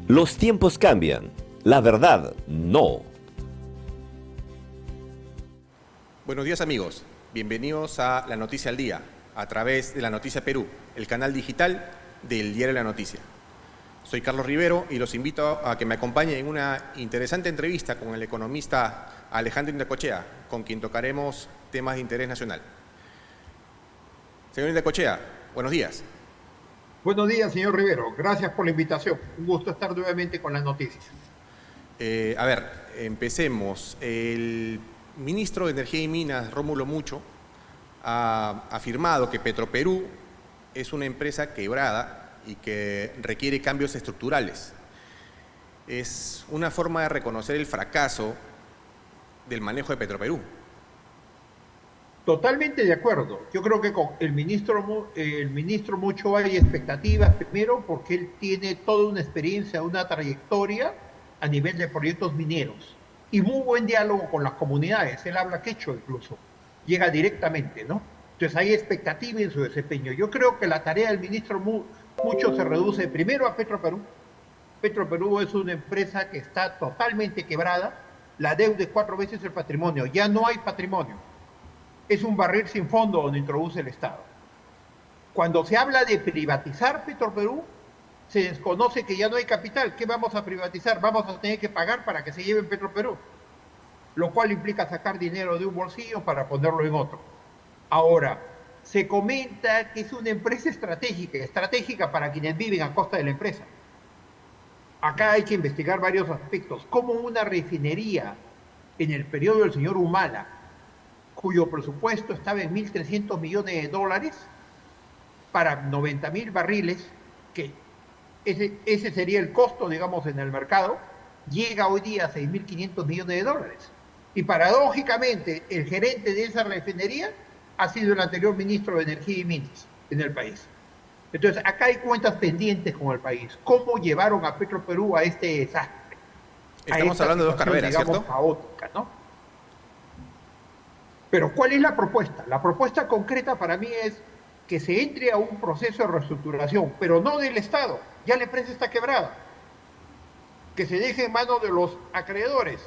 Los tiempos cambian, la verdad no. Buenos días amigos, bienvenidos a La Noticia al Día, a través de La Noticia Perú, el canal digital del Diario La Noticia. Soy Carlos Rivero y los invito a que me acompañen en una interesante entrevista con el economista Alejandro Indacochea, con quien tocaremos temas de interés nacional. Señor Indacochea, buenos días. Buenos días, señor Rivero. Gracias por la invitación. Un gusto estar nuevamente con las noticias. Empecemos. El ministro de Energía y Minas, Rómulo Mucho, ha afirmado que Petroperú es una empresa quebrada y que requiere cambios estructurales. Es una forma de reconocer el fracaso del manejo de Petroperú. Totalmente de acuerdo. Yo creo que con el ministro Mucho hay expectativas, primero porque él tiene toda una experiencia, una trayectoria a nivel de proyectos mineros y muy buen diálogo con las comunidades. Él habla quechua incluso, llega directamente, ¿no? Entonces hay expectativa en su desempeño. Yo creo que la tarea del ministro Mucho se reduce primero a Petroperú. Petroperú es una empresa que está totalmente quebrada, la deuda es 4 veces el patrimonio, ya no hay patrimonio. Es un barril sin fondo donde introduce el Estado. Cuando se habla de privatizar Petroperú, se desconoce que ya no hay capital. ¿Qué vamos a privatizar? Vamos a tener que pagar para que se lleven Petroperú, lo cual implica sacar dinero de un bolsillo para ponerlo en otro. Ahora, se comenta que es una empresa estratégica para quienes viven a costa de la empresa. Acá hay que investigar varios aspectos, como una refinería en el periodo del señor Humala, cuyo presupuesto estaba en $1.300 millones para 90.000 barriles, que ese sería el costo, digamos, en el mercado, llega hoy día a $6.500 millones. Y paradójicamente, el gerente de esa refinería ha sido el anterior ministro de Energía y Minas en el país. Entonces, acá hay cuentas pendientes con el país. ¿Cómo llevaron a Petroperú a este desastre? Estamos hablando de dos carreras, digamos, ¿cierto? Caótica, ¿no? Pero ¿cuál es la propuesta? La propuesta concreta para mí es que se entre a un proceso de reestructuración, pero no del Estado. Ya la empresa está quebrada. Que se deje en manos de los acreedores,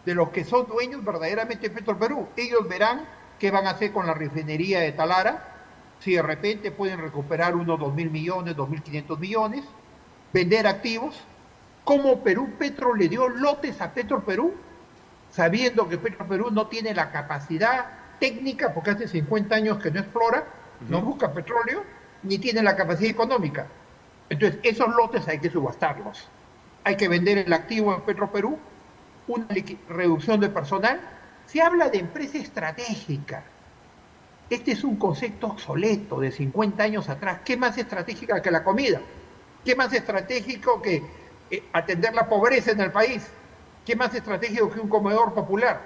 de los que son dueños verdaderamente de Petroperú. Ellos verán qué van a hacer con la refinería de Talara, si de repente pueden recuperar unos 2.000 millones, 2.500 millones, vender activos. Como Petro le dio lotes a Petroperú, sabiendo que Petroperú no tiene la capacidad técnica, porque hace 50 años que no explora, no busca petróleo, ni tiene la capacidad económica. Entonces, esos lotes hay que subastarlos. Hay que vender el activo en Petroperú, una reducción de personal. Se habla de empresa estratégica. Este es un concepto obsoleto de 50 años atrás. ¿Qué más estratégica que la comida? ¿Qué más estratégico que atender la pobreza en el país? ¿Qué más estratégico que un comedor popular?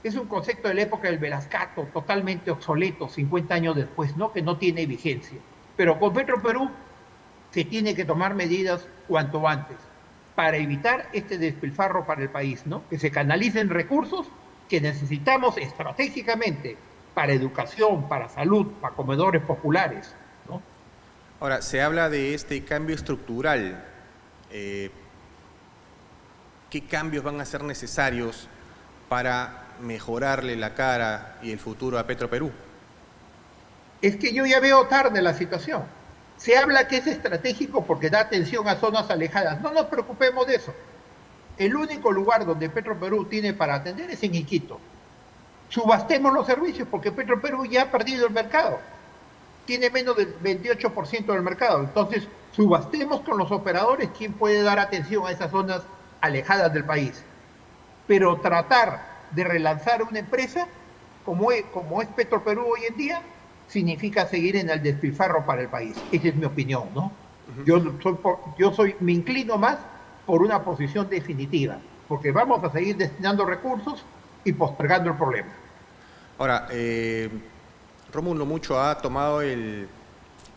Es un concepto de la época del Velascato, totalmente obsoleto, 50 años después, ¿no? Que no tiene vigencia. Pero con Petroperú se tiene que tomar medidas cuanto antes para evitar este despilfarro para el país, ¿no? Que se canalicen recursos que necesitamos estratégicamente para educación, para salud, para comedores populares, ¿no? Ahora, se habla de este cambio estructural. ¿Qué cambios van a ser necesarios para mejorarle la cara y el futuro a Petroperú? Es que yo ya veo tarde la situación. Se habla que es estratégico porque da atención a zonas alejadas. No nos preocupemos de eso. El único lugar donde Petroperú tiene para atender es en Iquitos. Subastemos los servicios porque Petroperú ya ha perdido el mercado. Tiene menos del 28% del mercado. Entonces, subastemos con los operadores quién puede dar atención a esas zonas alejadas del país. Pero tratar de relanzar una empresa como es Petroperú hoy en día significa seguir en el despilfarro para el país. Esa es mi opinión, ¿no? Me inclino más por una posición definitiva, porque vamos a seguir destinando recursos y postergando el problema. Ahora, Rómulo Mucho ha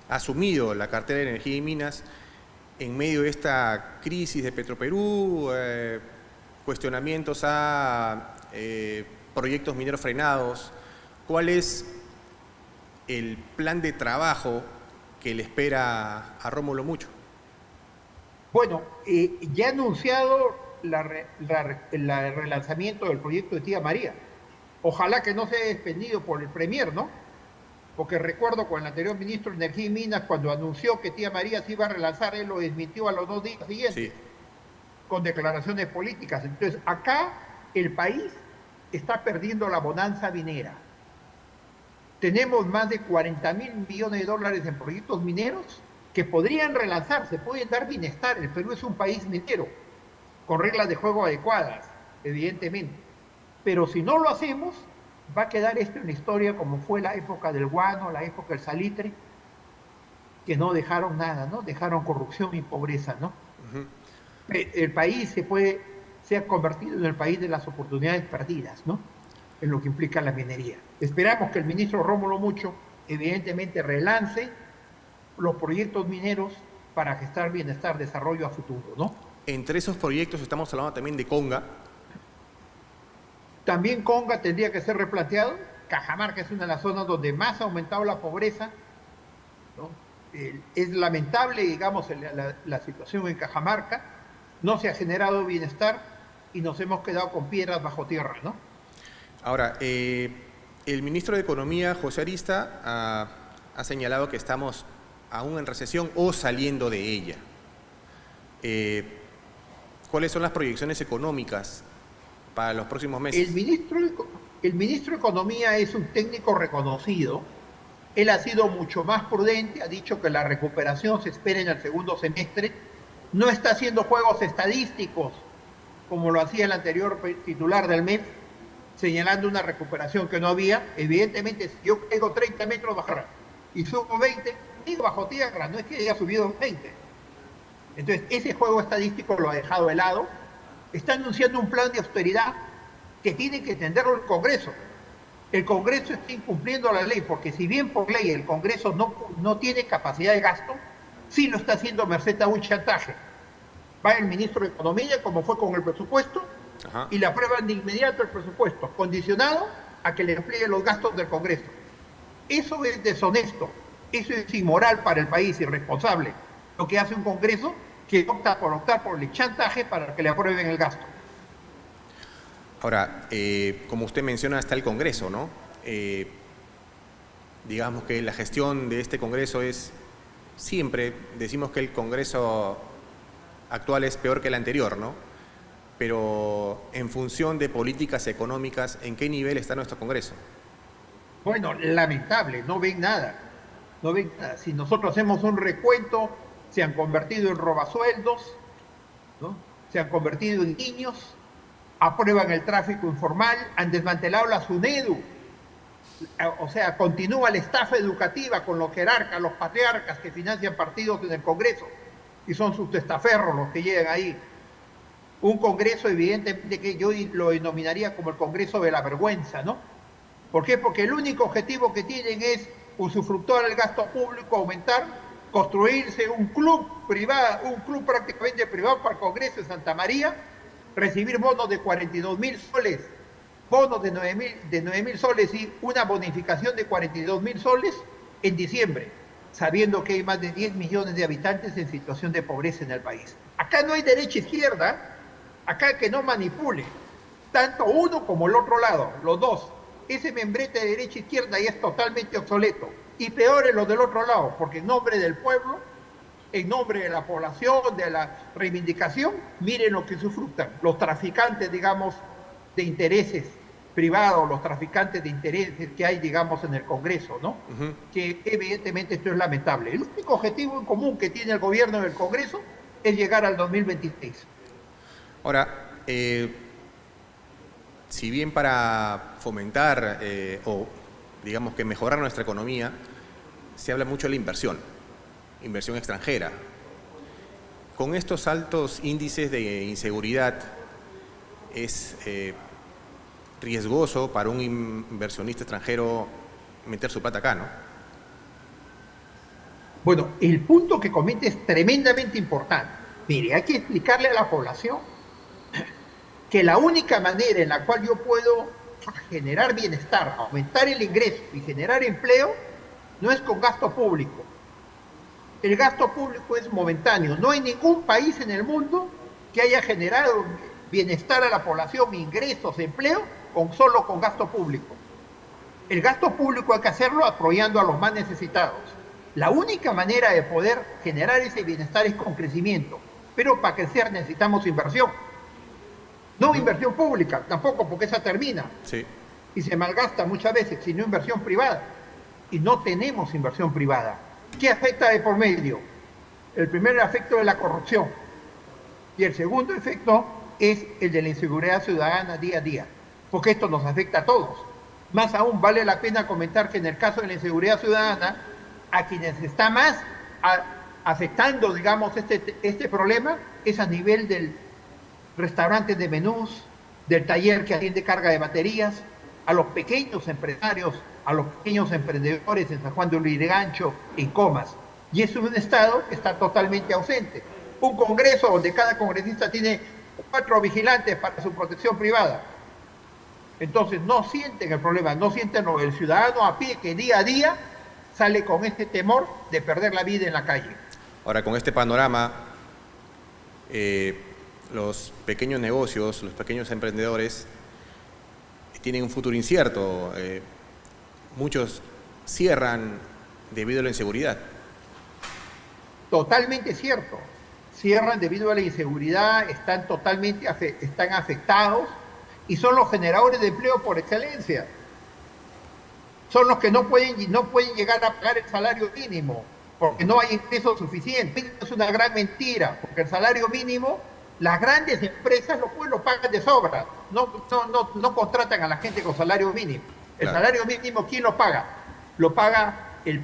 asumido la cartera de Energía y Minas en medio de esta crisis de Petroperú, cuestionamientos a proyectos mineros frenados. ¿Cuál es el plan de trabajo que le espera a Rómulo Mucho? Bueno, ya ha anunciado el relanzamiento del proyecto de Tía María. Ojalá que no sea suspendido por el Premier, ¿no? Porque recuerdo con el anterior ministro de Energía y Minas, cuando anunció que Tía María se iba a relanzar, él lo desmintió a los 2 días siguientes, Sí. con declaraciones políticas. Entonces, acá el país está perdiendo la bonanza minera. Tenemos más de 40.000 millones de dólares en proyectos mineros que podrían relanzarse, pueden dar bienestar. El Perú es un país minero, con reglas de juego adecuadas, evidentemente. Pero si no lo hacemos, va a quedar esto en la historia como fue la época del guano, la época del salitre, que no dejaron nada, ¿no? Dejaron corrupción y pobreza, ¿no? Ujú. El país se ha convertido en el país de las oportunidades perdidas, ¿no? En lo que implica la minería. Esperamos que el ministro Rómulo Mucho, evidentemente, relance los proyectos mineros para gestar bienestar, desarrollo a futuro, ¿no? Entre esos proyectos estamos hablando también de Conga. También Conga tendría que ser replanteado. Cajamarca es una de las zonas donde más ha aumentado la pobreza, ¿no? Es lamentable, digamos, la situación en Cajamarca. No se ha generado bienestar y nos hemos quedado con piedras bajo tierra, ¿no? Ahora, el ministro de Economía, José Arista, ha señalado que estamos aún en recesión o saliendo de ella. ¿Cuáles son las proyecciones económicas para los próximos meses? El ministro de Economía es un técnico reconocido. Él ha sido mucho más prudente, ha dicho que la recuperación se espera en el segundo semestre. No está haciendo juegos estadísticos, como lo hacía el anterior titular del MEF, señalando una recuperación que no había. Evidentemente, si yo caigo 30 metros bajo y subo 20, digo bajo tierra, no es que haya subido 20. Entonces, ese juego estadístico lo ha dejado de lado. Está anunciando un plan de austeridad que tiene que entenderlo el Congreso. El Congreso está incumpliendo la ley, porque si bien por ley el Congreso no tiene capacidad de gasto, sí lo está haciendo merced a un chantaje. Va el ministro de Economía, como fue con el presupuesto, Ajá. y le aprueban de inmediato el presupuesto, condicionado a que le emplee los gastos del Congreso. Eso es deshonesto, eso es inmoral para el país, irresponsable. Lo que hace un Congreso que optar por el chantaje para que le aprueben el gasto. Ahora, como usted menciona, está el Congreso, ¿no? Digamos que la gestión de este Congreso es, siempre decimos que el Congreso actual es peor que el anterior, ¿no? Pero en función de políticas económicas, ¿en qué nivel está nuestro Congreso? Bueno, lamentable, no ven nada. No ven nada. Si nosotros hacemos un recuento, se han convertido en robasueldos, ¿no? Se han convertido en niños, aprueban el tráfico informal, han desmantelado la SUNEDU, o sea, continúa la estafa educativa con los jerarcas, los patriarcas que financian partidos en el Congreso y son sus testaferros los que llegan ahí. Un Congreso evidentemente que yo lo denominaría como el Congreso de la vergüenza, ¿no? ¿Por qué? Porque el único objetivo que tienen es usufructuar el gasto público, aumentar, construirse un club privado, un club prácticamente privado para el Congreso de Santa María, recibir bonos de 42.000 soles, bonos de 9.000 soles y una bonificación de 42.000 soles en diciembre, sabiendo que hay más de 10 millones de habitantes en situación de pobreza en el país. Acá no hay derecha-izquierda, acá que no manipule, tanto uno como el otro lado, los dos. Ese membrete de derecha-izquierda ya es totalmente obsoleto. Y peor es lo del otro lado, porque en nombre del pueblo, en nombre de la población, de la reivindicación, miren lo que sufructan los traficantes, digamos, de intereses privados, los traficantes de intereses que hay, digamos, en el Congreso, ¿no? Que evidentemente esto es lamentable. El único objetivo en común que tiene el gobierno y el Congreso es llegar al 2026. Ahora, si bien para fomentar o digamos que mejorar nuestra economía, se habla mucho de la inversión extranjera. Con estos altos índices de inseguridad, es riesgoso para un inversionista extranjero meter su plata acá, ¿no? Bueno, el punto que comete es tremendamente importante. Mire, hay que explicarle a la población que la única manera en la cual yo puedo generar bienestar, aumentar el ingreso y generar empleo no es con gasto público, El gasto público es momentáneo. No hay ningún país en el mundo que haya generado bienestar a la población, ingresos, empleo, solo con gasto público. El gasto público hay que hacerlo apoyando a los más necesitados. La única manera de poder generar ese bienestar es con crecimiento. Pero para crecer necesitamos inversión. No inversión pública, tampoco, porque esa termina. Sí. Y se malgasta muchas veces, sino inversión privada. Y no tenemos inversión privada. ¿Qué afecta de por medio? El primer efecto es la corrupción. Y el segundo efecto es el de la inseguridad ciudadana día a día. Porque esto nos afecta a todos. Más aún, vale la pena comentar que en el caso de la inseguridad ciudadana, a quienes está más afectando, digamos, este problema es a nivel del restaurante de menús, del taller que atiende carga de baterías, a los pequeños empresarios, a los pequeños emprendedores en San Juan de Lurigancho, en Comas. Y es un Estado que está totalmente ausente. Un Congreso donde cada congresista tiene 4 vigilantes para su protección privada. Entonces no sienten el problema, no sienten el ciudadano a pie que día a día sale con este temor de perder la vida en la calle. Ahora, con este panorama, los pequeños negocios, los pequeños emprendedores tienen un futuro incierto. Muchos cierran debido a la inseguridad. Totalmente cierto. Cierran debido a la inseguridad, están afectados y son los generadores de empleo por excelencia. Son los que no pueden llegar a pagar el salario mínimo porque no hay ingresos suficientes. Es una gran mentira, porque el salario mínimo, las grandes empresas lo pagan de sobra. No contratan a la gente con salario mínimo. El salario mínimo, ¿quién lo paga? Lo paga el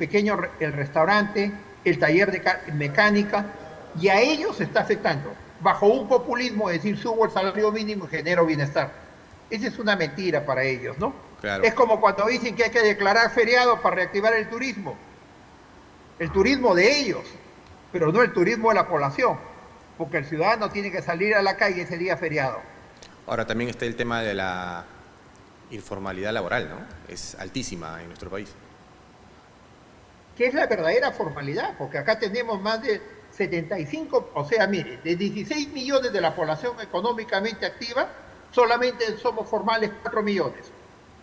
restaurante, el taller de mecánica, y a ellos se está afectando. Bajo un populismo de decir subo el salario mínimo y genero bienestar. Esa es una mentira para ellos, ¿no? Claro. Es como cuando dicen que hay que declarar feriado para reactivar el turismo. El turismo de ellos, pero no el turismo de la población, porque el ciudadano tiene que salir a la calle ese día feriado. Ahora también está el tema de la informalidad laboral, ¿no? Es altísima en nuestro país. ¿Qué es la verdadera formalidad? Porque acá tenemos más de 75, o sea, mire, de 16 millones de la población económicamente activa, solamente somos formales 4 millones.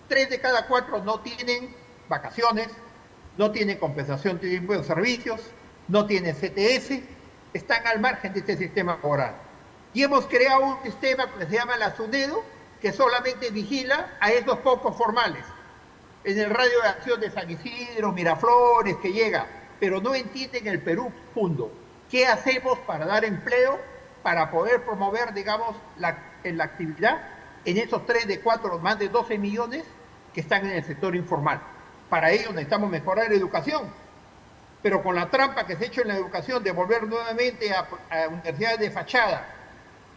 3 de cada 4 no tienen vacaciones, no tienen compensación de tiempo de servicios, no tienen CTS, están al margen de este sistema laboral. Y hemos creado un sistema que se llama la SUNEDO, que solamente vigila a esos pocos formales, en el radio de acción de San Isidro, Miraflores, que llega, pero no entienden el Perú profundo. ¿Qué hacemos para dar empleo, para poder promover, digamos, la actividad en esos 3 de 4, más de 12 millones que están en el sector informal? Para ello necesitamos mejorar la educación, pero con la trampa que se ha hecho en la educación de volver nuevamente a universidades de fachada.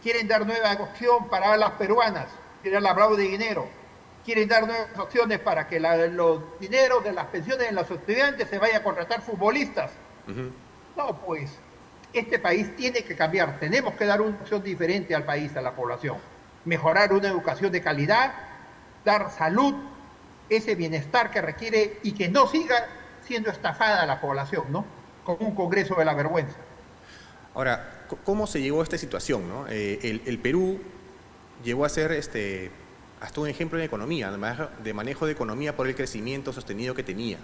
Quieren dar nueva opción para las peruanas, quieren hablar de dinero. Quieren dar nuevas opciones para que los dineros de las pensiones de los estudiantes se vaya a contratar futbolistas. No, pues, este país tiene que cambiar. Tenemos que dar una opción diferente al país, a la población. Mejorar una educación de calidad, dar salud, ese bienestar que requiere y que no siga siendo estafada la población, ¿no? Con un Congreso de la vergüenza. Ahora, ¿cómo se llegó a esta situación, no? El Perú llegó a ser hasta un ejemplo en economía, de manejo de economía por el crecimiento sostenido que tenía.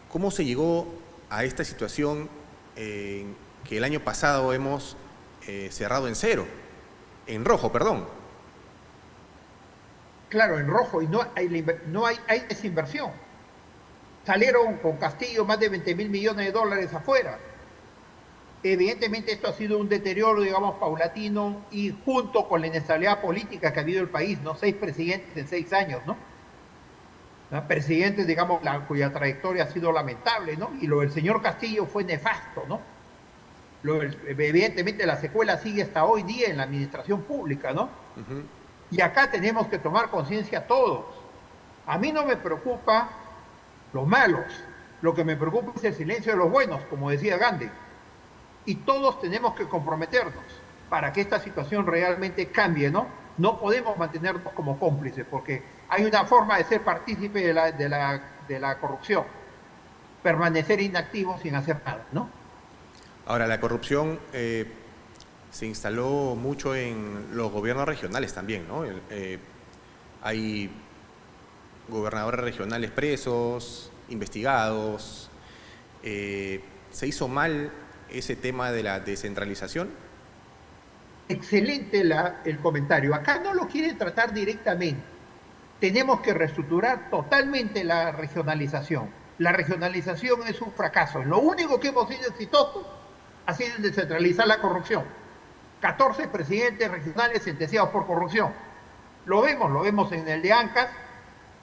¿Cómo se llegó a esta situación que el año pasado hemos cerrado en cero? En rojo, perdón. Claro, en rojo, y hay desinversión. Salieron con Castillo más de 20.000 millones de dólares afuera. Evidentemente esto ha sido un deterioro, digamos, paulatino, y junto con la inestabilidad política que ha habido en el país, ¿no? 6 presidentes en 6 años, ¿no? Presidentes, digamos, cuya trayectoria ha sido lamentable, ¿no? Y lo del señor Castillo fue nefasto, ¿no? Evidentemente la secuela sigue hasta hoy día en la administración pública, ¿no? Y acá tenemos que tomar conciencia todos. A mí no me preocupa los malos, lo que me preocupa es el silencio de los buenos, como decía Gandhi. Y todos tenemos que comprometernos para que esta situación realmente cambie, ¿no? No podemos mantenernos como cómplices, porque hay una forma de ser partícipe de la corrupción. permanecer inactivos sin hacer nada, ¿no? Ahora, la corrupción se instaló mucho en los gobiernos regionales también, ¿no? Hay gobernadores regionales presos, investigados. ¿Se hizo mal ese tema de la descentralización? Excelente el comentario. Acá no lo quieren tratar directamente. Tenemos que reestructurar totalmente la regionalización. La regionalización es un fracaso. Lo único que hemos sido exitosos ha sido en descentralizar la corrupción. 14 presidentes regionales sentenciados por corrupción. Lo vemos en el de Ancash,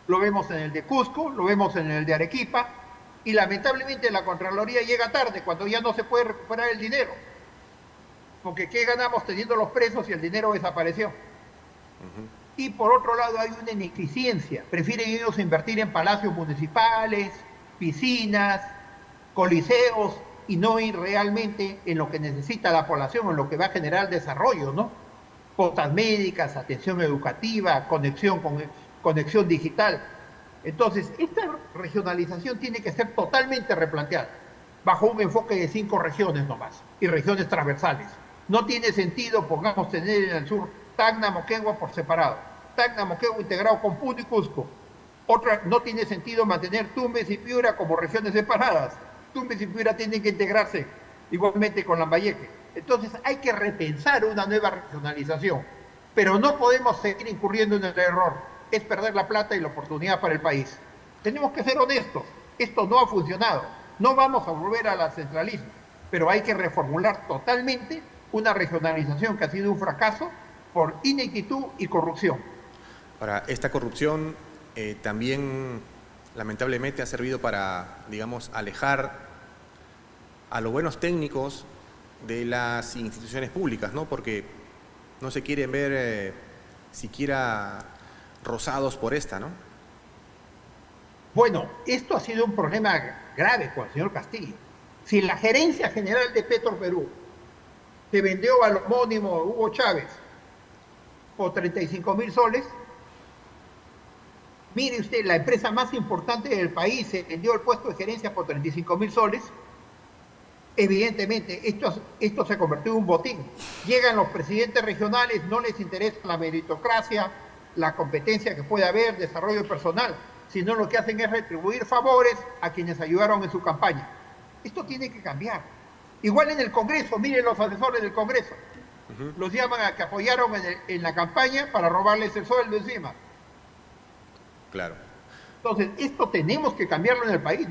lo vemos en el de Cusco, lo vemos en el de Arequipa, y lamentablemente la Contraloría llega tarde, cuando ya no se puede recuperar el dinero. Porque ¿qué ganamos teniendo los presos y el dinero desapareció? Y por otro lado hay una ineficiencia. Prefieren ellos invertir en palacios municipales, piscinas, coliseos, y no ir realmente en lo que necesita la población, en lo que va a generar desarrollo, ¿no? Postas médicas, atención educativa, conexión digital. Entonces, esta regionalización tiene que ser totalmente replanteada, bajo un enfoque de 5 regiones nomás, y regiones transversales. No tiene sentido, pongamos, tener en el sur Tacna, Moquegua por separado, Tacna, Moquegua integrado con Puno y Cusco. No tiene sentido mantener Tumbes y Piura como regiones separadas. Tumbes y Piura tienen que integrarse igualmente con Lambayeque. Entonces hay que repensar una nueva regionalización, pero no podemos seguir incurriendo en el error. Es perder la plata y la oportunidad para el país. Tenemos que ser honestos. Esto no ha funcionado. No vamos a volver al centralismo, pero hay que reformular totalmente una regionalización que ha sido un fracaso por ineptitud y corrupción. Ahora, esta corrupción también lamentablemente ha servido para, digamos, alejar a los buenos técnicos de las instituciones públicas, ¿no? Porque no se quieren ver siquiera rozados por esta, ¿no? Bueno, esto ha sido un problema grave con el señor Castillo. Si la gerencia general de Petroperú se vendió al homónimo Hugo Chávez por 35.000 soles, mire usted, la empresa más importante del país se vendió el puesto de gerencia por 35.000 soles, evidentemente esto se convirtió en un botín. Llegan los presidentes regionales, no les interesa la meritocracia, la competencia que puede haber, desarrollo personal, sino lo que hacen es retribuir favores a quienes ayudaron en su campaña. Esto tiene que cambiar. Igual en el Congreso, miren los asesores del Congreso, los llaman a que apoyaron en la campaña para robarles el sueldo encima. Claro. Entonces, esto tenemos que cambiarlo en el país.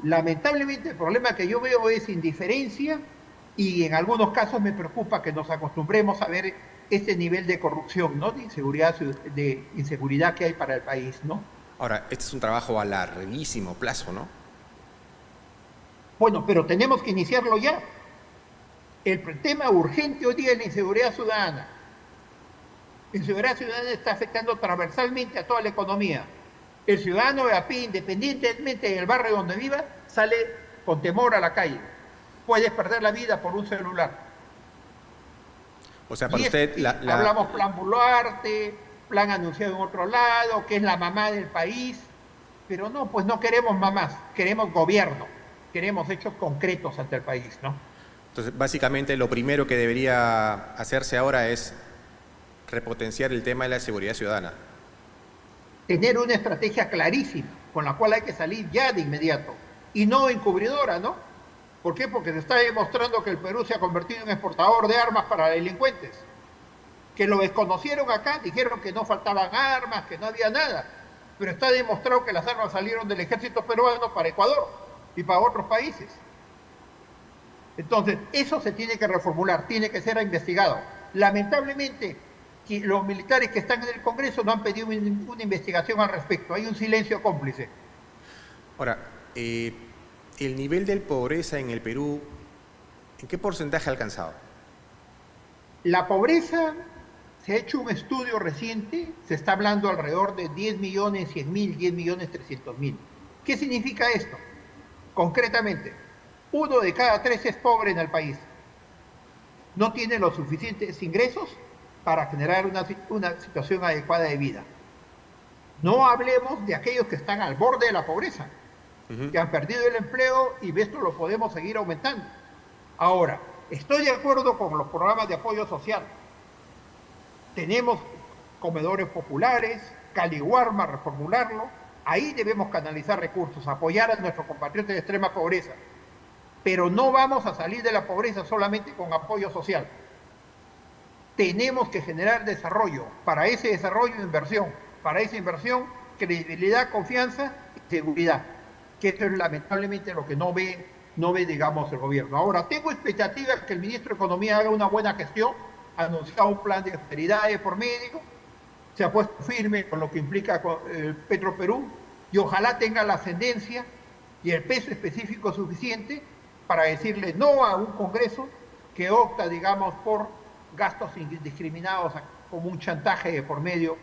Lamentablemente, el problema que yo veo es indiferencia, y en algunos casos me preocupa que nos acostumbremos a ver este nivel de corrupción, ¿no? De inseguridad que hay para el país, ¿no? Ahora, este es un trabajo a larguísimo plazo, ¿no? Bueno, pero tenemos que iniciarlo ya. El tema urgente hoy día es la inseguridad ciudadana. La inseguridad ciudadana está afectando transversalmente a toda la economía. El ciudadano de a pie, independientemente del barrio donde viva, sale con temor a la calle. Puedes perder la vida por un celular. O sea, para usted... Hablamos plan Boluarte, plan anunciado en otro lado, que es la mamá del país, pero no, pues no queremos mamás, queremos gobierno, queremos hechos concretos ante el país, ¿no? Entonces, básicamente, lo primero que debería hacerse ahora es repotenciar el tema de la seguridad ciudadana. Tener una estrategia clarísima, con la cual hay que salir ya de inmediato, y no encubridora, ¿no? ¿Por qué? Porque se está demostrando que el Perú se ha convertido en exportador de armas para delincuentes, que lo desconocieron acá, dijeron que no faltaban armas, que no había nada, pero está demostrado que las armas salieron del ejército peruano para Ecuador y para otros países. Entonces, eso se tiene que reformular, tiene que ser investigado. Lamentablemente, los militares que están en el Congreso no han pedido ninguna investigación al respecto, hay un silencio cómplice. Ahora, el nivel de pobreza en el Perú, ¿en qué porcentaje ha alcanzado? La pobreza, se ha hecho un estudio reciente, se está hablando alrededor de 10.100.000, 10.300.000. ¿Qué significa esto? Concretamente, 1 de cada 3 es pobre en el país. No tiene los suficientes ingresos para generar una situación adecuada de vida. No hablemos de aquellos que están al borde de la pobreza. que han perdido el empleo y esto lo podemos seguir aumentando. Ahora, estoy de acuerdo con los programas de apoyo social. Tenemos comedores populares, Caliwarma, reformularlo. Ahí debemos canalizar recursos, apoyar a nuestros compatriotas de extrema pobreza. Pero no vamos a salir de la pobreza solamente con apoyo social. Tenemos que generar desarrollo. Para ese desarrollo, inversión. Para esa inversión, credibilidad, confianza y seguridad. Que esto es lamentablemente lo que no ve, digamos, el gobierno. Ahora, tengo expectativas que el ministro de Economía haga una buena gestión, ha anunciado un plan de austeridad por medio, se ha puesto firme con lo que implica Petroperú, y ojalá tenga la ascendencia y el peso específico suficiente para decirle no a un Congreso que opta, digamos, por gastos indiscriminados como un chantaje de por medio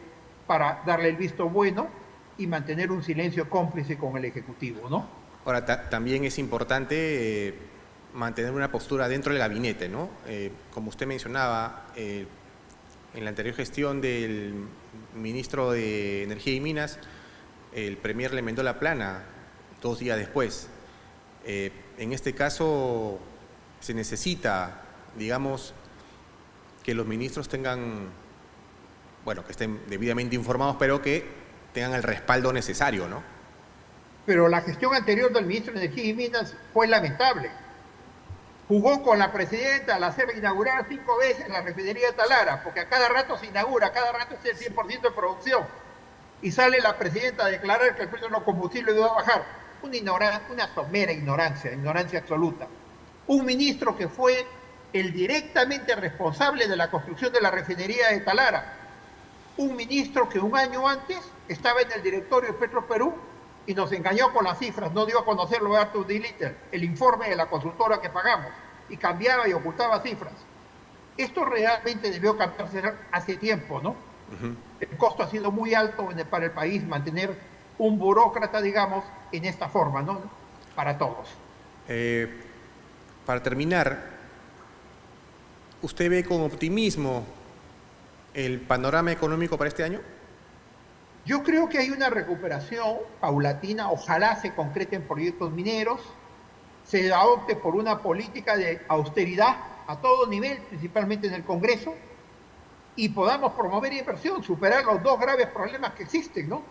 para darle el visto bueno y mantener un silencio cómplice con el Ejecutivo, ¿no? Ahora, también es importante mantener una postura dentro del gabinete, ¿no? Como usted mencionaba, en la anterior gestión del ministro de Energía y Minas, el premier le enmendó la plana 2 días después. En este caso se necesita, digamos, que los ministros tengan, bueno, que estén debidamente informados, pero que tengan el respaldo necesario, ¿no? Pero la gestión anterior del ministro de Energía y Minas fue lamentable. Jugó con la presidenta al hacer inaugurar 5 veces la refinería de Talara, porque a cada rato se inaugura, a cada rato es el 100% de producción. Y sale la presidenta a declarar que el precio de los combustibles iba a bajar. Una somera ignorancia absoluta. Un ministro que fue el directamente responsable de la construcción de la refinería de Talara. Un ministro que un año antes estaba en el directorio de Petroperú y nos engañó con las cifras, no dio a conocer lo de Arthur D. Little, el informe de la consultora que pagamos, y cambiaba y ocultaba cifras. Esto realmente debió cambiarse hace tiempo, ¿no? El costo ha sido muy alto para el país mantener un burócrata, digamos, en esta forma, ¿no? Para todos. Para terminar, ¿usted ve con optimismo el panorama económico para este año? Yo creo que hay una recuperación paulatina, ojalá se concreten proyectos mineros, se adopte por una política de austeridad a todo nivel, principalmente en el Congreso, y podamos promover inversión, superar los 2 graves problemas que existen, ¿no?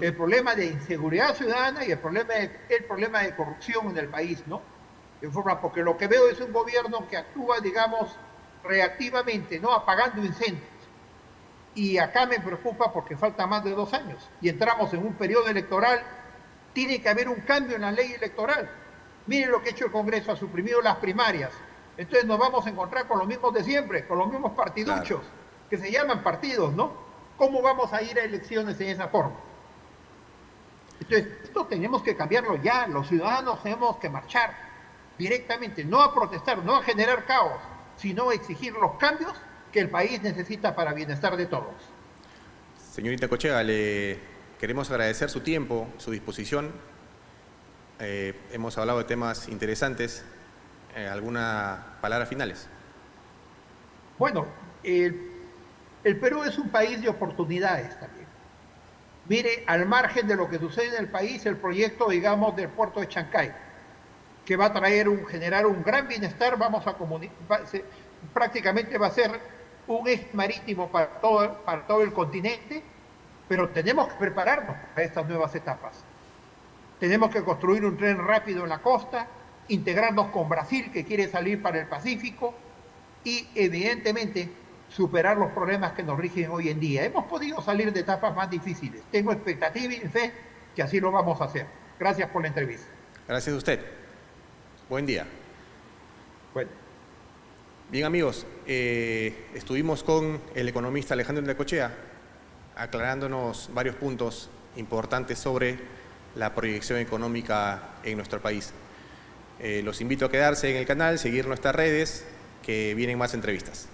El problema de inseguridad ciudadana y el problema de corrupción en el país, ¿no? Porque lo que veo es un gobierno que actúa, digamos, reactivamente, ¿no? Apagando incendios. Y acá me preocupa porque falta más de 2 años y entramos en un periodo electoral. Tiene que haber un cambio en la ley electoral. Miren lo que ha hecho el Congreso, ha suprimido las primarias. Entonces nos vamos a encontrar con los mismos de siempre, con los mismos partiduchos, que se llaman partidos, ¿no? ¿Cómo vamos a ir a elecciones en esa forma? Entonces, esto tenemos que cambiarlo ya. Los ciudadanos tenemos que marchar directamente, no a protestar, no a generar caos, sino a exigir los cambios que el país necesita para bienestar de todos. Señorita Cochea, le queremos agradecer su tiempo, su disposición. Hemos hablado de temas interesantes. ¿Alguna palabra finales? Bueno, el Perú es un país de oportunidades también. Mire, al margen de lo que sucede en el país, el proyecto, digamos, del puerto de Chancay, que va a generar un gran bienestar, prácticamente va a ser un eje marítimo para todo el continente, pero tenemos que prepararnos para estas nuevas etapas. Tenemos que construir un tren rápido en la costa, integrarnos con Brasil, que quiere salir para el Pacífico, y evidentemente superar los problemas que nos rigen hoy en día. Hemos podido salir de etapas más difíciles. Tengo expectativa y fe que así lo vamos a hacer. Gracias por la entrevista. Gracias a usted. Buen día. Bueno. Bien, amigos, estuvimos con el economista Alejandro Necochea aclarándonos varios puntos importantes sobre la proyección económica en nuestro país. Los invito a quedarse en el canal, seguir nuestras redes, que vienen más entrevistas.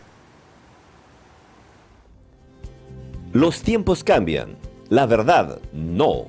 Los tiempos cambian, la verdad no.